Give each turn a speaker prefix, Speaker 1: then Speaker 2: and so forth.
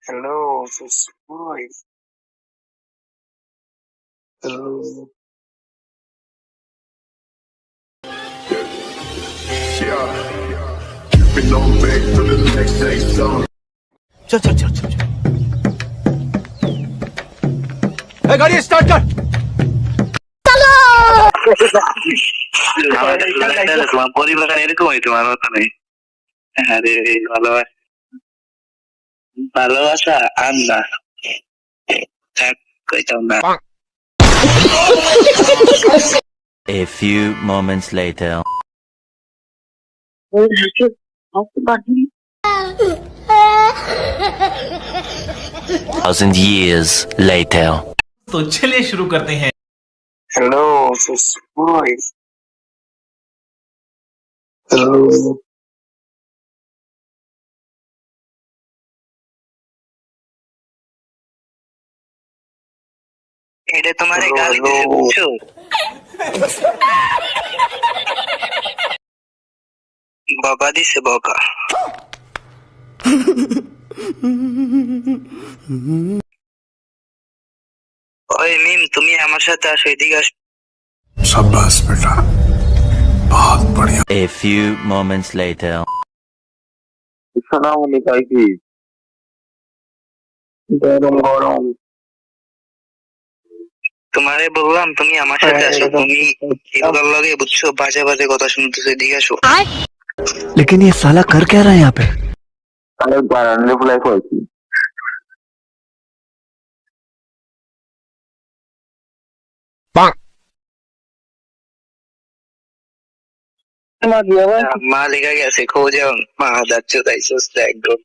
Speaker 1: Hello, this voice. Hello.
Speaker 2: Been on back to the next day song.
Speaker 3: चल ए गाड़ी start कर
Speaker 4: তোমার পরিবার এরকম হয় তোমার মতো নেই। আরে ভালোবাসা ভালোবাসা আন্না থাক কইতাম না।
Speaker 5: A few moments later. Thousand years later.
Speaker 3: तो चलिए शुरू करते हैं।
Speaker 1: Hello, this voice. Hello.
Speaker 4: এটা তোমারে গালি দিছে বুঝছো? বাবা দিছে বকা। ওই মিম তুমি আমার সাথে আসো, এদিকে আসো।
Speaker 2: शाबाश बेटा, बहुत बढ़िया।
Speaker 5: A few moments later.
Speaker 4: সোনামণি কয় কি?
Speaker 1: গরম গরম।
Speaker 4: তোমারে বললাম তুমি আমার সাথে আসো, তুমি এগুলোর লগে বুঝছো বাজে বাজে কথা শুনতেছো, এদিকে আসো।
Speaker 6: लेकिन ये साला कर क्या रहा है यहाँ पे?
Speaker 4: আরেকবার রিপ্লাই করছি। মা লেগে গেছে খোঁজ, মা যাচ্ছে তাই একদম